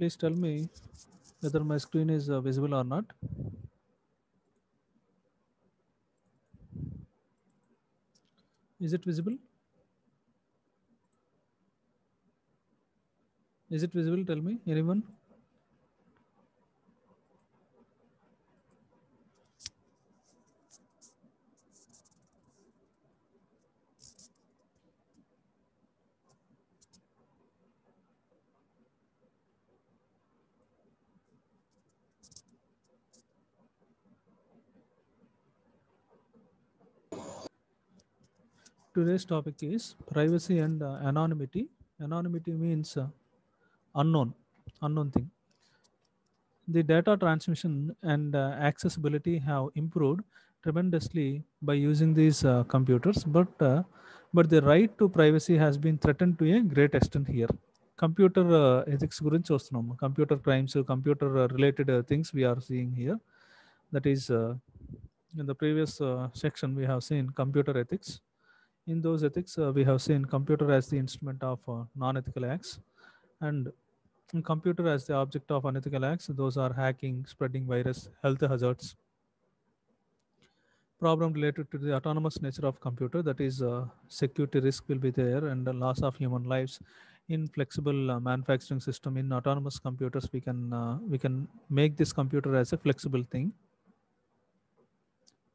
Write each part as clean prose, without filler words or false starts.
Please tell me whether my screen is visible or not. Is it visible? Is it visible? Tell me, anyone? Today's topic is privacy and anonymity. Anonymity means unknown thing. The data transmission and accessibility have improved tremendously by using these computers, but the right to privacy has been threatened to a great extent here. Computer ethics గురించి చూస్తున్నాము. Computer crimes, computer related things we are seeing here. That is, in the previous section we have seen computer ethics. In those ethics, we have seen computer as the instrument of non-ethical acts, and computer as the object of unethical acts. Those are hacking, spreading virus, health hazards, problem related to the autonomous nature of computer. That is, security risk will be there, and the loss of human lives. In flexible manufacturing system, in autonomous computers, we can make this computer as a flexible thing.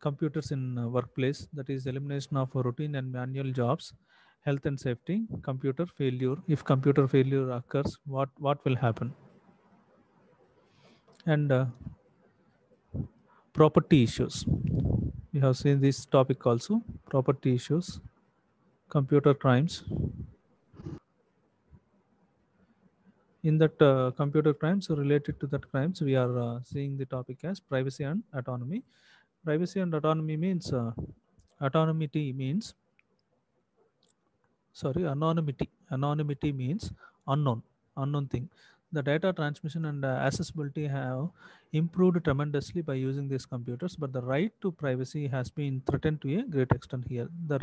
Computers in workplace, that is elimination of routine and manual jobs. Health and safety, computer failure. If computer failure occurs, what will happen? And property issues, we have seen this topic also. Property issues, computer crimes. In that computer crimes related to that crimes, we are seeing the topic as privacy and autonomy. Privacy and autonomy means anonymity means unknown thing. The data transmission and accessibility have improved tremendously by using these computers, but the right to privacy has been threatened to a great extent here. The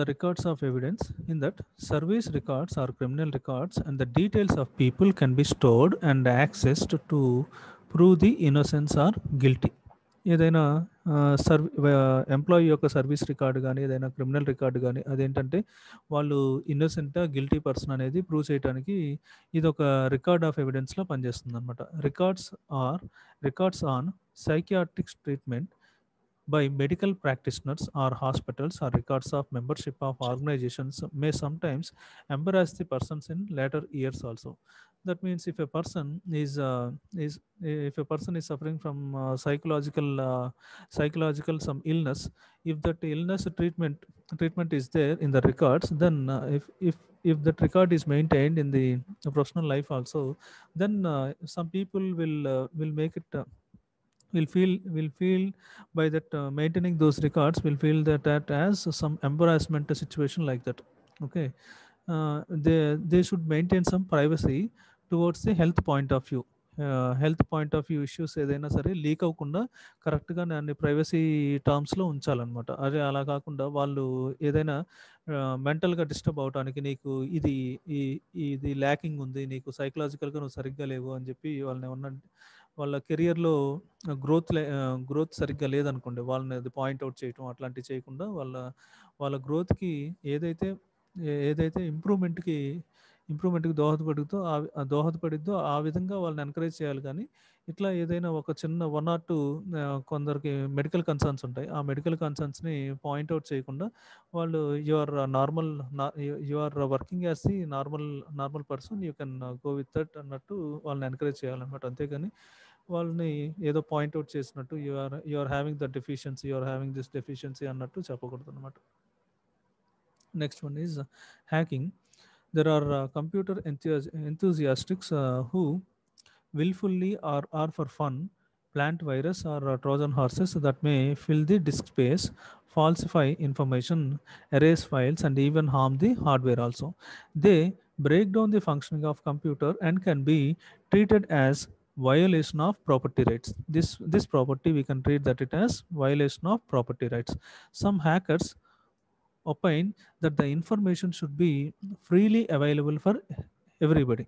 records of evidence, in that service records or criminal records and the details of people can be stored and accessed to prove the innocence or guilty. ఏదైనా employee యొక్క service record కానీ, ఏదైనా criminal record కానీ, అదేంటంటే వాళ్ళు ఇన్నోసెంటా guilty person అనేది prove చేయడానికి ఇది ఒక రికార్డ్ ఆఫ్ ఎవిడెన్స్లో పనిచేస్తుంది అనమాట. Records on psychiatric treatment by medical practitioners or hospitals, or records of membership of organizations may sometimes embarrass the persons in later years also. That means if a person is suffering from psychological some illness, if that illness treatment is there in the records, then if that record is maintained in the professional life also, then some people will make it will feel by that maintaining those records, will feel that as some embarrassment situation like that. Okay, they should maintain some privacy towards the health point of view. Health point of view issues ఏదైనా సరే leak అవ్వకుండా కరెక్ట్గా దాన్ని privacy టర్మ్స్లో ఉంచాలన్నమాట. అదే అలా కాకుండా వాళ్ళు ఏదైనా మెంటల్గా డిస్టర్బ్ అవడానికి, నీకు ఇది ల్యాకింగ్ ఉంది, నీకు సైకలాజికల్గా నువ్వు సరిగ్గా లేవు అని చెప్పి వాళ్ళని ఏమన్నా వాళ్ళ కెరియర్లో గ్రోత్ సరిగ్గా లేదనుకోండి, వాళ్ళని అది పాయింట్అవుట్ చేయటం అట్లాంటివి చేయకుండా వాళ్ళ గ్రోత్కి ఏదైతే ఇంప్రూవ్మెంట్కి దోహదపడిద్దో ఆ విధంగా వాళ్ళని ఎంకరేజ్ చేయాలి. కానీ ఇట్లా ఏదైనా ఒక చిన్న 1 or 2 కొందరికి మెడికల్ కన్సర్న్స్ ఉంటాయి, ఆ మెడికల్ కన్సర్న్స్ని పాయింట్అవుట్ చేయకుండా వాళ్ళు you are working as the normal person, you can go with that అన్నట్టు వాళ్ళని ఎంకరేజ్ చేయాలన్నమాట. అంతేగాని వాళ్ళని ఏదో పాయింట్అవుట్ చేసినట్టు you are having the deficiency, you are having this deficiency అన్నట్టు చెప్పకూడదు అనమాట. Next one is hacking. There are computer enthusiasts who willfully or for fun plant virus or Trojan horses that may fill the disk space, falsify information, erase files, and even harm the hardware also. They break down the functioning of computer and can be treated as violation of property rights. This property we can treat that it as violation of property rights. Some hackers opine that the information should be freely available for everybody.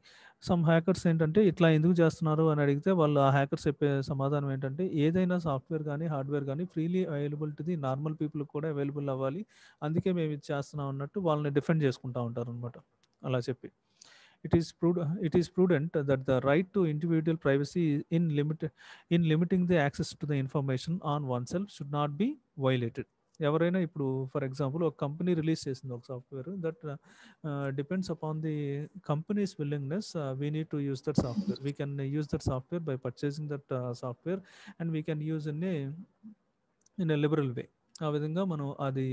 Some hackers ఏంటంటే ఇట్లా ఎందుకు చేస్తున్నారు అని అడిగితే వాళ్ళు ఆ hackers చెప్పే సమాధానం ఏంటంటే ఏదైనా సాఫ్ట్వేర్ కానీ హార్డ్వేర్ కానీ freely available to the normal పీపుల్కి కూడా అవైలబుల్ అవ్వాలి, అందుకే మేము ఇది చేస్తున్నాం అన్నట్టు వాళ్ళని డిఫెండ్ చేసుకుంటూ ఉంటారు అనమాట. అలా చెప్పి it is prudent that the right to individual privacy in limiting the access to the information on oneself should not be violated. ఎవరైనా ఇప్పుడు ఫర్ ఎగ్జాంపుల్ ఒక కంపెనీ రిలీజ్ చేసింది ఒక software that depends upon the company's willingness, we need to use that software, we can use that software by purchasing that software and we can use in a liberal way. ఆ విధంగా మనం అది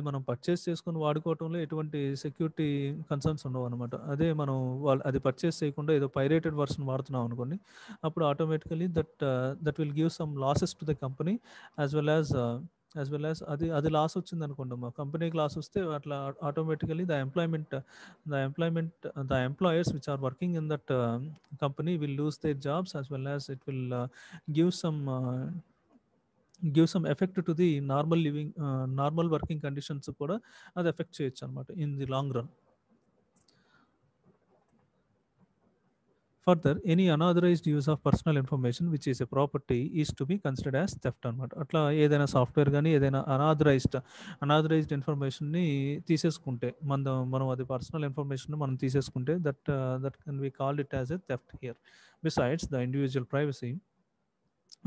మనం purchase చేసుకొని వాడుకోవటంలో ఎటువంటి security concerns ఉండవు అనమాట. అదే మనం అది పర్చేస్ చేయకుండా ఏదో పైరేటెడ్ వర్షన్ వాడుతున్నాం అనుకోండి, అప్పుడు automatically that will give some losses to the company as well as అది లాస్ వచ్చింది అనుకోండి, మా కంపెనీకి లాస్ వస్తే అట్లా automatically the employers which are working in that company will lose their jobs as well as it will give some effect to the normal working conditions కూడా అది effect చేయొచ్చు అనమాట in the long run. Further any unauthorised use of personal information which is a property is to be considered as theft అనమాట. అట్లా ఏదైనా software కానీ ఏదైనా unauthorised ఇన్ఫర్మేషన్ని తీసేసుకుంటే మనం అది పర్సనల్ ఇన్ఫర్మేషన్ మనం తీసేసుకుంటే that can be called it as a theft here. Besides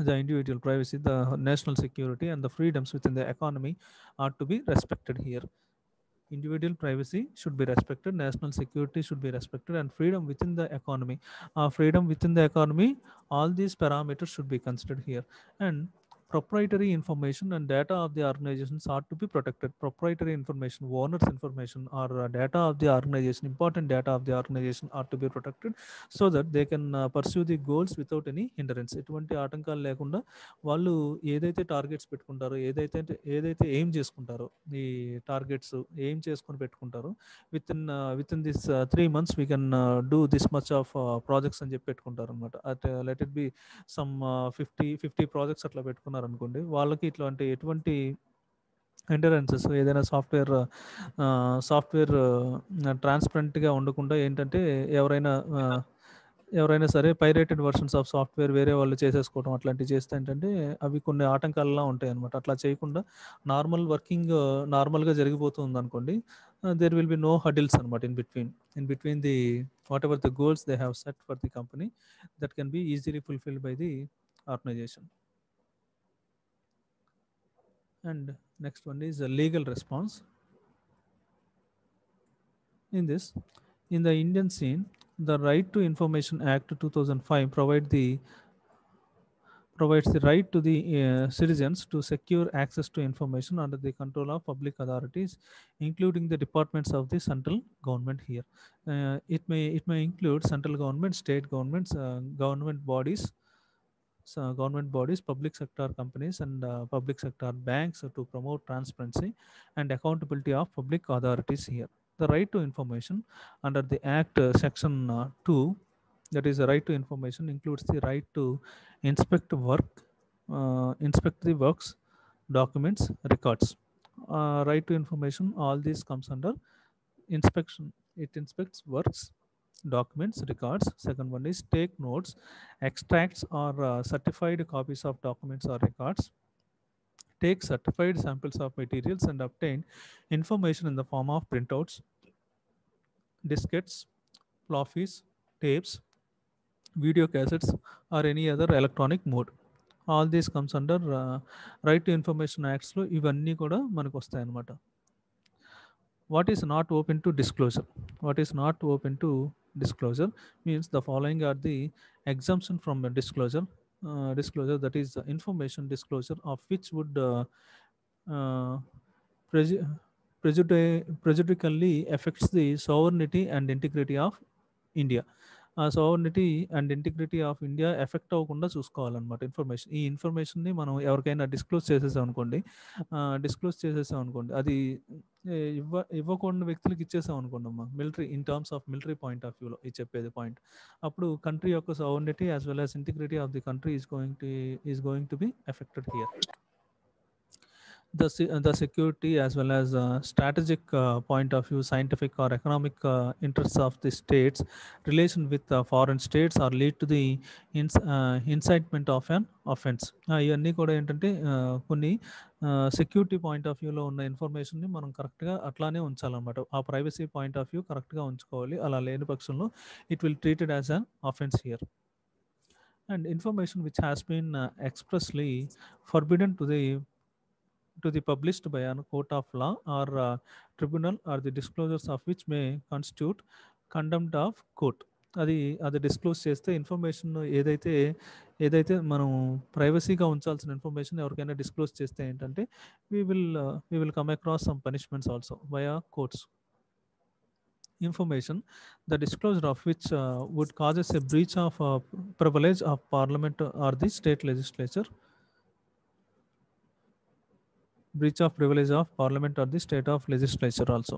the individual privacy, the national security, and the freedoms within the economy are to be respected here. Individual privacy should be respected, national security should be respected, and freedom within the economy. Freedom within the economy, all these parameters should be considered here. And proprietary information and data of the organizations are to be protected. Proprietary information, owners information, or data of the organization, important data of the organization are to be protected so that they can pursue the goals without any hindrance. ఎటువంటి ఆటంకాలు లేకుండా వాళ్ళు ఏదైతే targets పెట్టుకుంటారో, ఏదైతే aim చేసుకుంటారో, ఈ targets aim చేసుకొని పెట్టుకుంటారో, with in this 3 months we can do this much of projects అని చెప్పి పెట్టుకుంటారు అనమాట. Let it be some 50 projects అట్లా పెట్టుకున్నారు అనుకోండి, వాళ్ళకి ఇట్లాంటి ఎటువంటి ఎంటరెన్సెస్ ఏదైనా సాఫ్ట్వేర్ ట్రాన్స్పరెంట్గా ఉండకుండా ఏంటంటే ఎవరైనా సరే పైరేటెడ్ వర్షన్స్ ఆఫ్ సాఫ్ట్వేర్ వేరే వాళ్ళు చేసేసుకోవడం అట్లాంటివి చేస్తే ఏంటంటే అవి కొన్ని ఆటంకాలలో ఉంటాయి అనమాట. అట్లా చేయకుండా నార్మల్గా జరిగిపోతుంది అనుకోండి, there will be no hurdles అనమాట in between the whatever the goals they have set for the company that can be easily fulfilled by the organization. And next one is a legal response. In the Indian scene, the Right to Information Act 2005 provides the right to the citizens to secure access to information under the control of public authorities, including the departments of the central government here. It may include central government, state governments, government bodies, public sector companies, and public sector banks to promote transparency and accountability of public authorities here. The right to information under the Act Section 2, that is the right to information, includes the right to inspect the works, documents, records. Right to information, all this comes under inspection. It inspects works, documents, records. Second one is take notes, extracts or certified copies of documents or records, take certified samples of materials, and obtain information in the form of printouts, diskettes, floppies, tapes, video cassettes, or any other electronic mode. All this comes under right to information acts లో ఇవన్నీ కూడా మనకు వస్తాయి అన్నమాట. What is not open to disclosure? What is not open to disclosure means the following are the exemption from a disclosure, that is information disclosure of which would prejudicially affects the sovereignty and integrity of India. Sovereignty and integrity of India effect అవ్వకుండా చూసుకోవాలన్నమాట. ఈ ఇన్ఫర్మేషన్ని మనం ఎవరికైనా disclose చేసేసాం అనుకోండి, అది ఇవ్వకూడని వ్యక్తులకు ఇచ్చేసాం అనుకోండి అమ్మా, in terms of military point of వ్యూలో ఇది చెప్పేది పాయింట్, అప్పుడు కంట్రీ యొక్క sovereignty as well as integrity of the country is going to be affected here. the security as well as strategic point of view, scientific or economic interests of the states, relation with foreign states, or lead to the incitement of an offense. ఇవన్నీ కూడా ఏంటంటే కొన్ని security point of వ్యూలో ఉన్న ఇన్ఫర్మేషన్ని మనం కరెక్ట్గా అట్లానే ఉంచాలన్నమాట. ఆ ప్రైవసీ పాయింట్ ఆఫ్ వ్యూ కరెక్ట్గా ఉంచుకోవాలి. అలా లేని పక్షంలో it will treated as an offence here. And information which has been expressly forbidden to the published by a court of law or tribunal, or the disclosures of which may constitute contempt of court. అది అది disclose చేస్తే information ఏదైతే ఏదైతే మనం ప్రైవసీగా ఉంచాల్సిన information ఎవరికైనా disclose చేస్తే ఏంటంటే we will come across some punishments also via courts. Information, the disclosure of which would causes a breach of privilege of parliament or the state legislature, breach of privilege of parliament or the state of legislature also.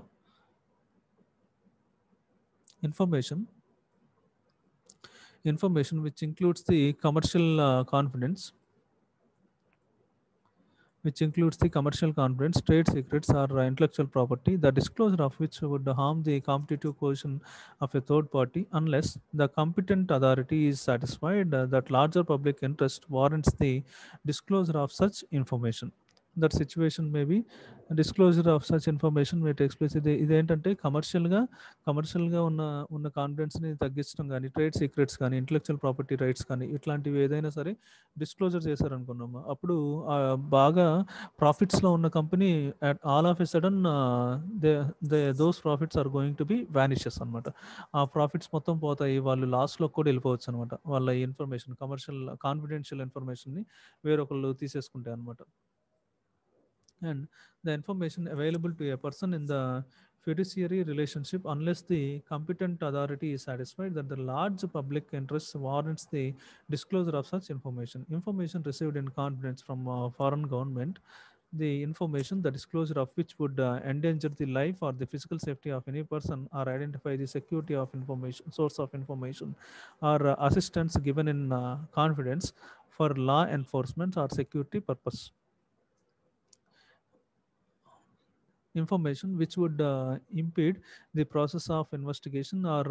Information which includes the commercial confidence, trade secrets, or intellectual property, the disclosure of which would harm the competitive position of a third party unless the competent authority is satisfied that larger public interest warrants the disclosure of such information. That situation may be disclosure of such information may take place. ఇదేంటంటే కమర్షియల్గా ఉన్న కాన్ఫిడెన్స్ని తగ్గించడం కానీ, trade secrets కానీ, intellectual property rights కానీ, ఇట్లాంటివి ఏదైనా సరే డిస్క్లోజర్ చేశారనుకున్నాము, అప్పుడు బాగా ప్రాఫిట్స్లో ఉన్న company all of a sudden those profits are going to be vanishes అనమాట. ఆ ప్రాఫిట్స్ మొత్తం పోతాయి, వాళ్ళు లాస్లో కూడా వెళ్ళిపోవచ్చు అనమాట. వాళ్ళ ఇన్ఫర్మేషన్, కమర్షియల్ కాన్ఫిడెన్షియల్ ఇన్ఫర్మేషన్ని వేరొకళ్ళు తీసేసుకుంటాయి అనమాట. And the information available to a person in the fiduciary relationship unless the competent authority is satisfied that the large public interest warrants the disclosure of such information received in confidence from a foreign government, the information, the disclosure of which would endanger the life or the physical safety of any person or identify the security of information, source of information, or assistance given in confidence for law enforcement or security purpose. Information which would impede the process of investigation or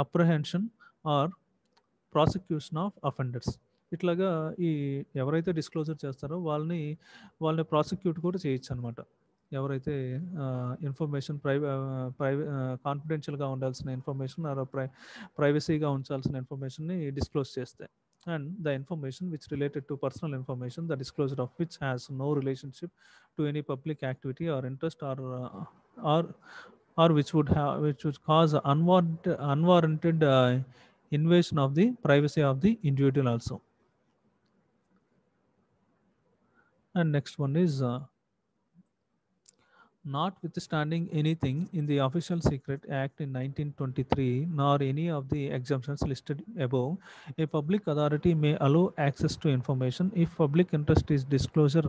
apprehension or prosecution of offenders. ఇట్లాగా ఈ ఎవరైతే disclosure చేస్తారో వాళ్ళని prosecute కూడా చేయొచ్చు అనమాట. ఎవరైతే information కాన్ఫిడెన్షియల్గా ఉండాల్సిన ఇన్ఫర్మేషన్ ఆర్ ప్రైవసీగా ఉంచాల్సిన ఇన్ఫర్మేషన్ని డిస్క్లోజ్ చేస్తే. And the information which related to personal information, the disclosure of which has no relationship to any public activity or interest, or which would cause unwarranted invasion of the privacy of the individual also. And next one is notwithstanding anything in the Official Secret Act in 1923 nor any of the exemptions listed above, a public authority may allow access to information if public interest is disclosure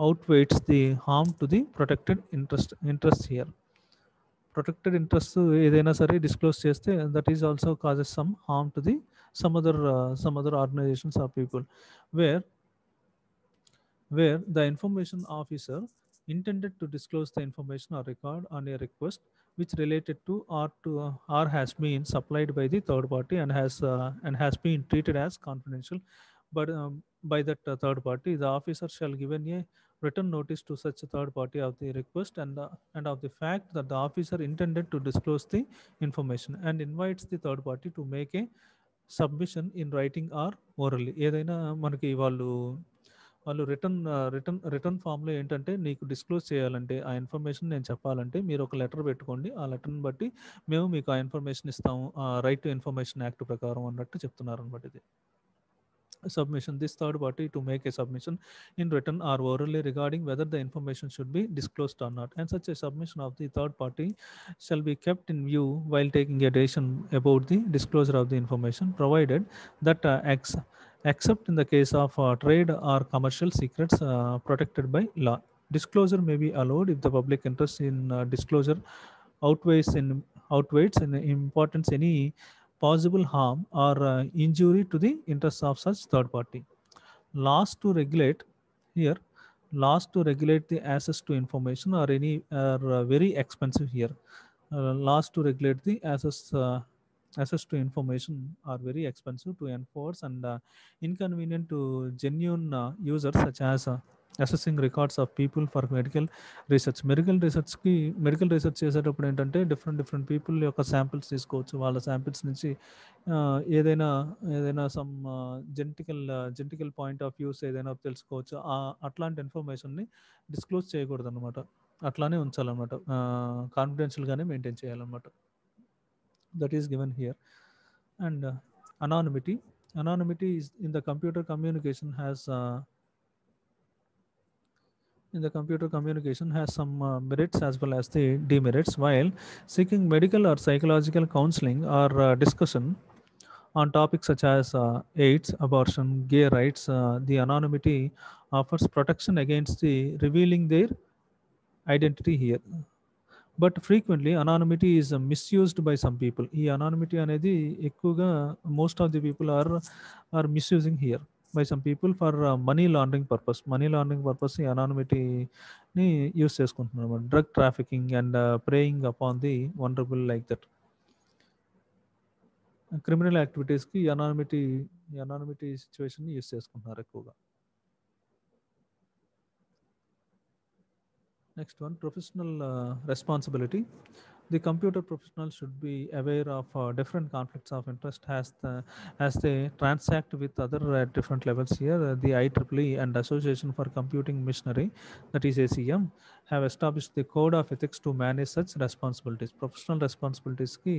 outweighs the harm to the protected interest here. Protected interest ఏదైనా సరే disclose చేస్తే that is also causes some harm to the some other organizations or people where the information officer intended to disclose the information or record on a request which related to or has been supplied by the third party and has been treated as confidential, but by that third party, the officer shall given a written notice to such a third party of the request and of the fact that the officer intended to disclose the information, and invites the third party to make a submission in writing or orally. ఏదైనా మనకి వాళ్ళు return ఫామ్లో ఏంటంటే, నీకు disclose చేయాలంటే ఆ information నేను చెప్పాలంటే మీరు ఒక లెటర్ పెట్టుకోండి, ఆ లెటర్ని బట్టి మేము మీకు ఆ ఇన్ఫర్మేషన్ ఇస్తాము, రైట్ టు ఇన్ఫర్మేషన్ యాక్ట్ ప్రకారం అన్నట్టు చెప్తున్నారు అనమాట. ఇది submission, this third party to make a submission in written or orally regarding whether the information should be disclosed or not, and such a submission of the third party shall be kept in view while taking a decision about the disclosure of the information, provided that except in the case of trade or commercial secrets protected by law, disclosure may be allowed if the public interest in disclosure outweighs in importance any possible harm or injury to the interests of such third party. Laws to regulate here laws to regulate the access to information are very expensive here. Laws to regulate the access to information are very expensive to enforce and inconvenient to genuine users, such as assessing records of people for medical research చేసేటప్పుడు ఏంటంటే different people యొక్క samples తీసుకోవచ్చు. వాళ్ళ samples నుంచి ఆ, ఏదైనా ఏదైనా some genetical point of views ఏదైనా తెలుసుకోవచ్చు. అట్లాంటి ఇన్ఫర్మేషన్ని డిస్క్లోజ్ చేయకూడదు అనమాట. అట్లానే ఉంచాలన్నమాట. కాన్ఫిడెన్షియల్గానే మెయింటైన్ చేయాలన్నమాట. That is given here. And anonymity is in the computer communication has some merits as well as the demerits. While seeking medical or psychological counseling or discussion on topics such as AIDS, abortion, gay rights, the anonymity offers protection against the revealing their identity here. But frequently anonymity is misused by some people. ఈ anonymity అనేది ఎక్కువగా most of the people are misusing here by some people for money laundering purpose ఈ అనానిమిటీని use చేసుకుంటున్నారు అనమాట. Drug trafficking and praying upon the vulnerable like that. Criminal యాక్టివిటీస్కి ఈ అనానిమిటీ సిచ్యువేషన్ని యూస్ చేసుకుంటున్నారు ఎక్కువగా. Next one, professional responsibility. The computer professional should be aware of different conflicts of interest as they transact with other at different levels here. The IEEE and Association for Computing Machinery, that is ACM, have established the code of ethics to manage such responsibilities. Professional responsibilities ki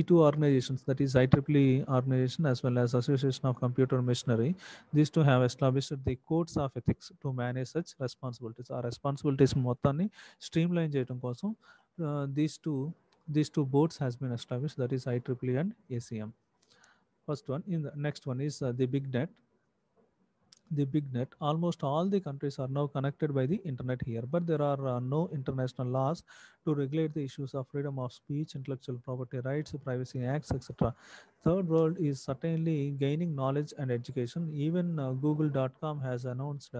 E2 organizations, that is IEEE organization as well as Association of Computer Machinery, these two have established the codes of ethics to manage such responsibilities. ఆ responsibilities మొత్తాన్ని streamline చేయడం కోసం these two boards has been established, that is IEEE and ACM. Next one is the big net. Almost all the countries are now connected by the internet here, but there are no international laws to regulate the issues of freedom of speech, intellectual property rights, privacy acts, etc. Third world is certainly gaining knowledge and education. Even google.com has announced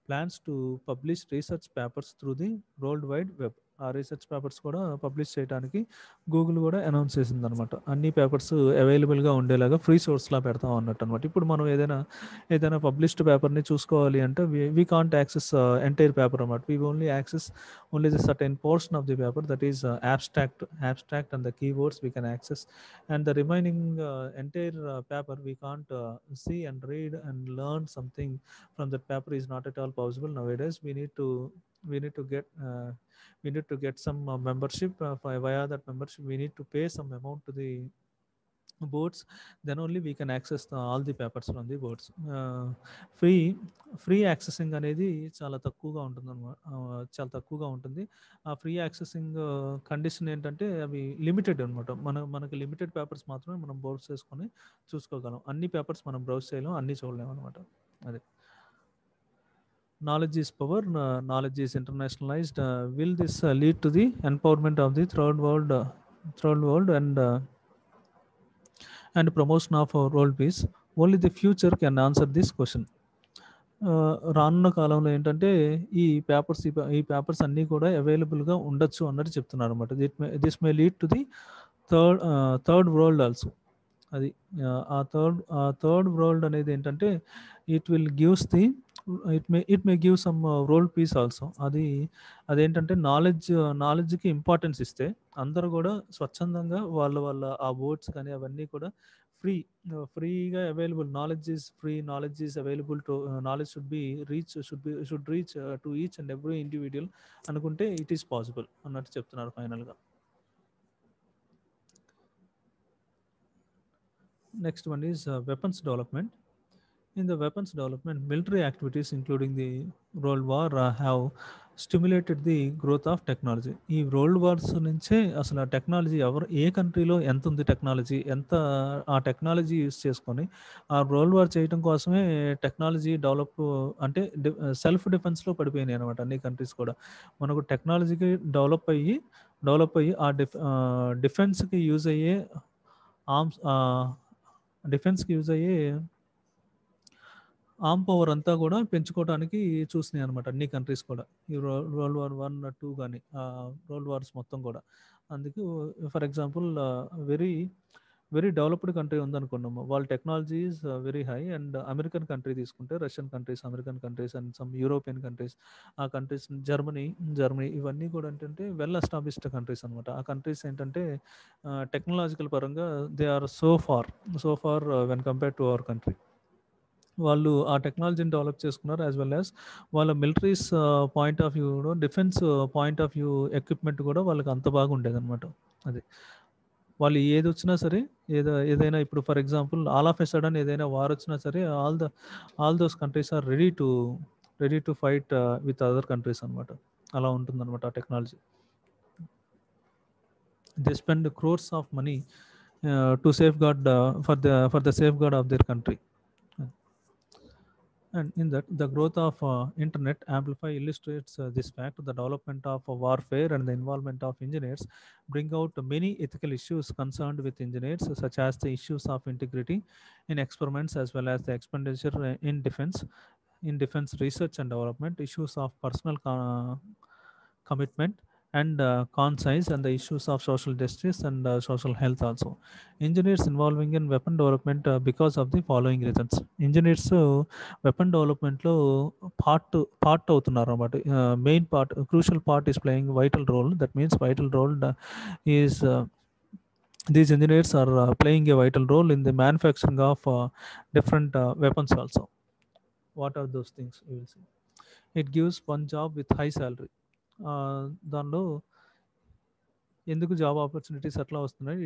plans to publish research papers through the world wide web. ఆ research papers కూడా publish చేయడానికి Google కూడా announce చేసింది అనమాట. అన్ని papers అవైలబుల్గా ఉండేలాగా free సోర్స్లా పెడతాం అన్నట్టు అనమాట. ఇప్పుడు మనం ఏదైనా పబ్లిష్డ్ పేపర్ని చూసుకోవాలి అంటే we can't access entire paper అనమాట. We only access only the certain portion of the paper, that is abstract and the keywords we can access, and the remaining entire paper we can't see and read and learn something from that paper is not at all possible nowadays. We need to get some membership. Via that membership we need to pay some amount to the boards, then only we can access all the papers from the boards. Free accessing అనేది చాలా తక్కువగా ఉంటుంది. ఆ free accessing condition ఏంటంటే అవి limited అనమాట. మనకి limited papers మాత్రమే మనం బ్రౌజ్ చేసుకొని చూసుకోగలం. అన్ని పేపర్స్ మనం బ్రౌజ్ చేయలేం, అన్నీ చూడలేము అనమాట. అదే knowledge is power, knowledge is internationalized. Will this lead to the empowerment of the third world and promotion of world peace? Only the future can answer this question. రానున్న కాలంలో ఏంటంటే ఈ పేపర్స్ అన్నీ కూడా అవైలబుల్గా ఉండొచ్చు అన్నట్టు చెప్తున్నారు అనమాట. This may lead to the third world also. అది ఆ థర్డ్ వరల్డ్ అనేది ఏంటంటే it may give some world peace also. అదేంటంటే నాలెడ్జ్కి ఇంపార్టెన్స్ ఇస్తే అందరూ కూడా స్వచ్ఛందంగా వాళ్ళ ఆ వర్డ్స్ కానీ అవన్నీ కూడా ఫ్రీగా available. Knowledge is available to knowledge should reach to each and every individual అనుకుంటే ఇట్ ఈస్ పాసిబుల్ అన్నట్టు చెప్తున్నారు ఫైనల్గా. Next one is weapons development. In the weapons development, military activities including the World War have stimulated the growth of technology. ఈ world wars నుంచే అసలు technology ఏ కంట్రీలో ఎంత ఉంది, ఆ టెక్నాలజీ యూస్ చేసుకొని ఆ వరల్డ్ వార్ చేయడం కోసమే టెక్నాలజీ డెవలప్ అంటే సెల్ఫ్ డిఫెన్స్లో పడిపోయినాయి అనమాట అన్ని కంట్రీస్ కూడా. మనకు టెక్నాలజీకి డెవలప్ అయ్యి ఆ డిఫెన్స్కి యూజ్ అయ్యే ఆర్మ్స్ డిఫెన్స్కి యూజ్ అయ్యే ఆర్మ్ పవర్ అంతా కూడా పెంచుకోవడానికి చూసినాయి అనమాట అన్ని కంట్రీస్ కూడా. ఈ వరల్డ్ వార్ 1, 2 కానీ వరల్డ్ వార్స్ మొత్తం కూడా. అందుకు for example very very developed country ఉందనుకున్నాము, వాళ్ళ technology is very high. And American country తీసుకుంటే Russian countries, American countries and some European countries, ఆ కంట్రీస్ జర్మనీ ఇవన్నీ కూడా ఏంటంటే వెల్ ఎస్టాబ్లిష్డ్ కంట్రీస్ అనమాట. ఆ కంట్రీస్ ఏంటంటే టెక్నాలజికల్ పరంగా they are so far when compare to our country. వాళ్ళు ఆ టెక్నాలజీని డెవలప్ చేసుకున్నారు, యాజ్ వెల్ యాజ్ వాళ్ళ militaries point of view, defence point of view equipment కూడా వాళ్ళకి అంత బాగా ఉండేదన్నమాట. అది వాళ్ళు ఏది వచ్చినా సరే, ఏదైనా ఇప్పుడు for example all of a sudden ఏదైనా వార్ వచ్చినా సరే, all those countries are ready to fight with other countries అనమాట. అలా ఉంటుందన్నమాట ఆ technology. They spend crores of money to safeguard for the safeguard of their country. And in that, the growth of internet amplify illustrates this fact. The development of warfare and the involvement of engineers bring out many ethical issues concerned with engineers, such as the issues of integrity in experiments, as well as the expenditure in defense research and development, issues of personal commitment and conscience, and the issues of social justice and social health also. Engineers involving in weapon development because of the following reasons. Engineers weapon డెవలప్మెంట్లో part అవుతున్నారు అన్నమాట. Main part, crucial part is playing vital role. That means vital role is these engineers are playing a vital role in the manufacturing of different weapons also. What are those things? You will see. It gives one job with high salary. దానిలో ఎందుకు job opportunities అట్లా వస్తున్నాయి?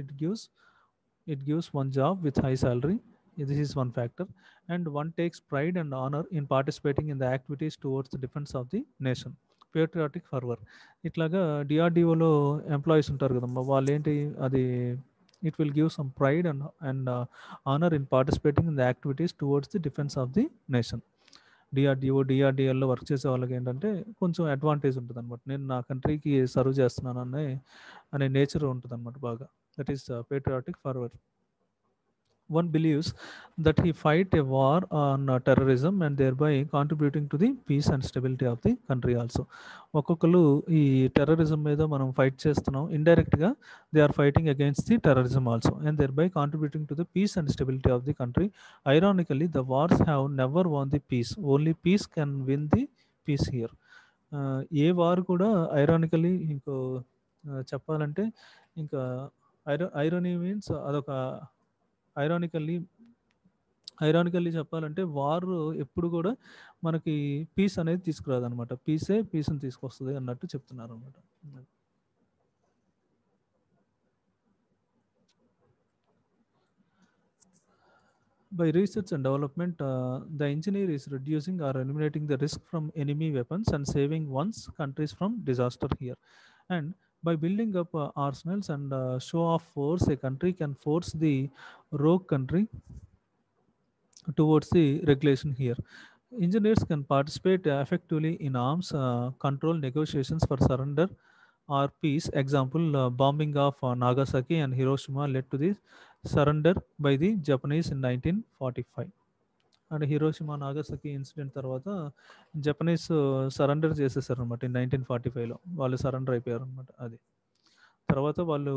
It gives one job with high salary. This is one factor. And one takes pride and honor in participating in the activities towards the defense of the nation. Patriotic fervor. ఇట్లాగా డిఆర్డిఓలో employees ఉంటారు కదమ్మా, వాళ్ళు ఏంటి అది it will give some pride and honour in participating in the activities towards the defence of the nation. డిఆర్డిఎల్లో work చేసే వాళ్ళకి ఏంటంటే కొంచెం అడ్వాంటేజ్ ఉంటుంది అనమాట. నేను నా కంట్రీకి సర్వ్ చేస్తున్నాను అనే నేచర్ ఉంటుంది అనమాట బాగా. That is patriotic ఫర్వర్. One believes that he fight a war on terrorism and thereby contributing to the peace and stability of the country also. ఒక్కొక్కరు ఈ టెర్రరిజం మీద మనం ఫైట్ చేస్తున్నాం, ఇండైరెక్ట్గా they are fighting against the terrorism also and thereby contributing to the peace and stability of the country. Ironically, the wars have never won the peace. Only peace can win the peace here. A war కూడా ironically ఇంకో చెప్పాలంటే ఇంకా ఐరోనీ means అదొక ironically చెప్పాలంటే war ఎప్పుడు కూడా మనకి piece అనేది తీసుకురాదు అనమాట. పీస్ని తీసుకొస్తుంది అన్నట్టు చెప్తున్నారు అనమాట. By research and development, the engineer is reducing or eliminating the risk from enemy weapons and saving one's countries from disaster here. And by building up arsenals and show of force, a country can force the rogue country towards the regulation here. Engineers can participate effectively in arms control negotiations for surrender or peace. Example, bombing of Nagasaki and Hiroshima led to the surrender by the Japanese in 1945. And Hiroshima Nagasaki incident తర్వాత Japanese surrender చేసేసారు అనమాట. 1945లో వాళ్ళు surrender అయిపోయారు అనమాట. అది తర్వాత వాళ్ళు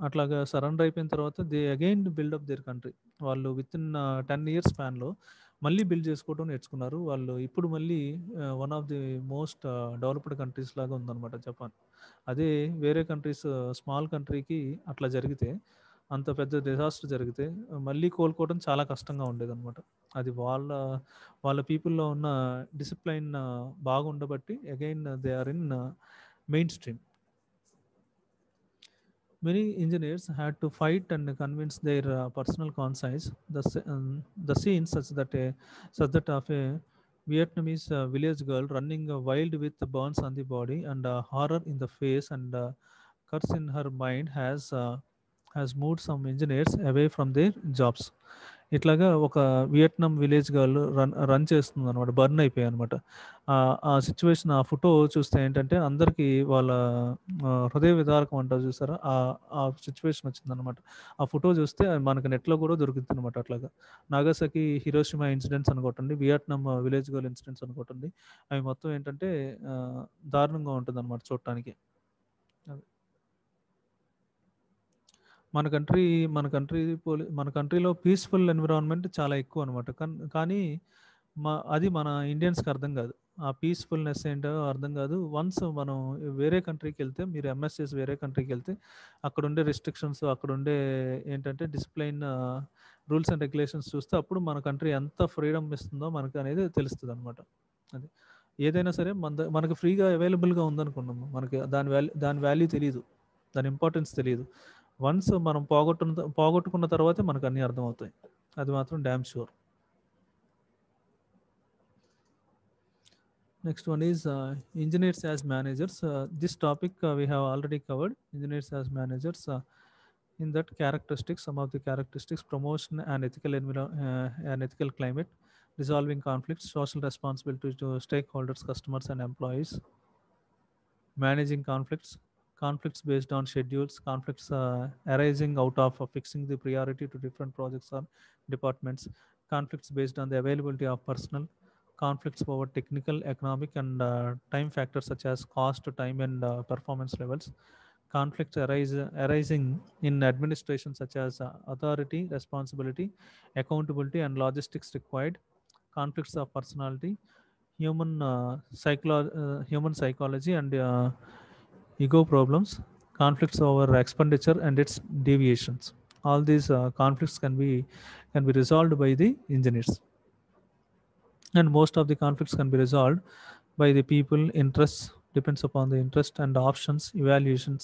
అట్లాగా సరెండర్ అయిపోయిన తర్వాత they again build up their country. వాళ్ళు విత్ ఇన్ 10 years స్పాన్లో మళ్ళీ బిల్డ్ చేసుకోవడం నేర్చుకున్నారు. వాళ్ళు ఇప్పుడు మళ్ళీ one of the most developed countries లాగా ఉందన్నమాట జపాన్. అదే వేరే కంట్రీస్, స్మాల్ కంట్రీకి అట్లా జరిగితే, అంత పెద్ద డిజాస్టర్ జరిగితే మళ్ళీ కోలుకోవడం చాలా కష్టంగా ఉండేదన్నమాట. అది వాళ్ళ పీపుల్లో ఉన్న డిసిప్లైన్ బాగుండబట్టి again they are in main stream. Many engineers had to fight and convince their personal conscience. The scene such that of a Vietnamese village girl running wild with burns on the body and horror in the face and curse in her mind has moved some engineers away from their jobs. ఇట్లాగా ఒక Vietnam village girl run చేస్తుందనమాట. Burn అయిపోయాయనమాట. ఆ situation, ఆ photo చూస్తే ఏంటంటే అందరికీ వాళ్ళ హృదయ విదారకం అంటారు చూసారా? ఆ సిట్యుయేషన్ వచ్చిందనమాట. ఆ ఫోటో చూస్తే మనకి నెట్‌లో కూడా దొరుకుతుందనమాట అట్లాగా. నాగాసాకి, హిరోషిమా ఇన్సిడెంట్స్ అనుకోటండి, వియట్నాం విలేజ్ గర్ల్ ఇన్సిడెంట్స్ అనుకోటండి. అవి మొత్తం ఏంటంటే దారుణంగా ఉంటుందనమాట చూడటానికి. అది. మన కంట్రీలో పీస్‌ఫుల్ ఎన్విరాన్మెంట్ చాలా ఎక్కువనమాట. కానీ అది మన ఇండియన్స్‌కి అర్థం కాదు. ఆ పీస్‌ఫుల్‌నెస్ ఏంటో అర్థం కాదు. వన్స్ మనం వేరే కంట్రీకెళ్తే, మీరు ఎంఎస్ చేసి వేరే కంట్రీకెళ్తే, అక్కడుండే రిస్ట్రిక్షన్స్, అక్కడుండే ఏంటంటే డిసిప్లైన్, రూల్స్ అండ్ రెగ్యులేషన్స్ చూస్తే అప్పుడు మన కంట్రీ ఎంత ఫ్రీడమ్ ఇస్తుందో మనకనేది తెలుస్తదనమాట. అది. ఏదైనా సరే మనకు ఫ్రీగా అవైలబుల్‌గా ఉందనుకున్నాము. మనకి దాని వాల్యూ తెలీదు. దాని ఇంపార్టెన్స్ తెలీదు. వన్స్ మనం పోగొట్టుకున్న తర్వాతే మనకన్నీ అర్థమవుతాయి. అది మాత్రం dam sure. Next one is engineers as managers. This topic we have already covered. Engineers as managers. In that characteristics, some of the characteristics: promotion and an ethical climate, resolving conflicts, social responsibility to stakeholders, customers, and employees, managing conflicts based on schedules, conflicts arising out of fixing the priority to different projects or departments, conflicts based on the availability of personnel, conflicts over technical, economic, and time factors such as cost, time, and performance levels, conflicts arising in administration such as authority, responsibility, accountability, and logistics required, conflicts of personality, human psychology, and ego problems, conflicts over expenditure and its deviations. All these conflicts can be resolved by the engineers, and most of the conflicts can be resolved by the people. Interests depends upon the interest and options evaluations.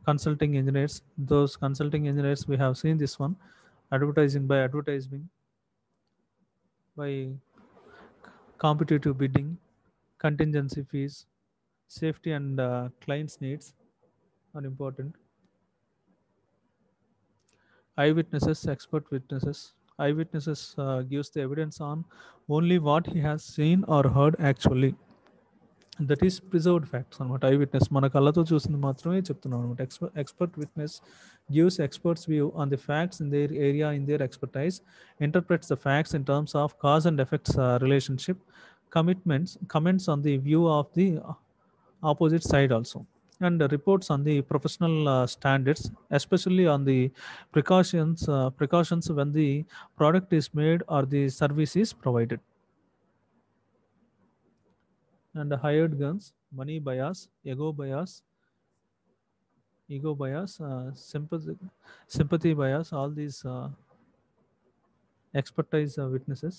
Consulting engineers, those consulting engineers, we have seen this one: advertising by competitive bidding, contingency fees, safety and clients needs are important. Eyewitnesses, expert witnesses. Eyewitnesses gives the evidence on only what he has seen or heard actually. That is preserved facts అనమాట. I witness మన కళ్ళతో చూసింది మాత్రమే చెప్తున్నాం అనమాట. Expert witness gives experts view on the facts in there area, in there expertise, interprets the facts in terms of cause and effects relationship, comments on the view of the opposite side also, and reports on the professional standards, especially on the precautions when the product is made or the service is provided. And hired guns, money bias, ego bias, sympathy bias, all these expertise witnesses,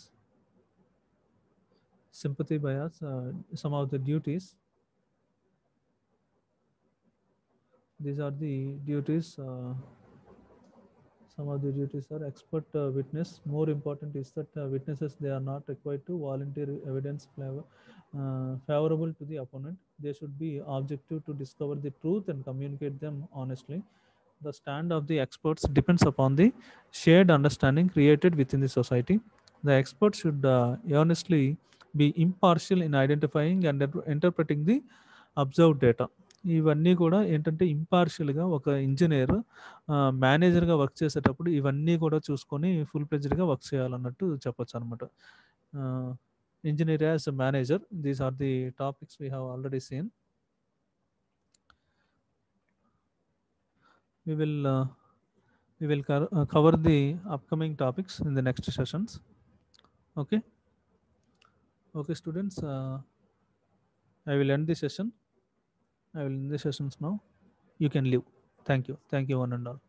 sympathy bias, some of the duties. These are the duties. Some of the duties are expert witness. More important is that witnesses, they are not required to volunteer evidence favorable to the opponent. They should be objective to discover the truth and communicate them honestly. The stand of the experts depends upon the shared understanding created within the society. The experts should honestly be impartial in identifying and interpreting the observed data. ఇవన్నీ కూడా ఏంటంటే ఇంపార్షియల్గా ఒక engineer మేనేజర్గా work చేసేటప్పుడు ఇవన్నీ కూడా చూసుకొని full ప్లెజ్డ్గా work చేయాలన్నట్టు చెప్పొచ్చు అనమాట. Engineer as manager, these are the topics we have already seen. We will cover the upcoming topics in the next sessions. Okay. Okay, students, I will end the session. I will end the sessions now. You can leave. Thank you one and all.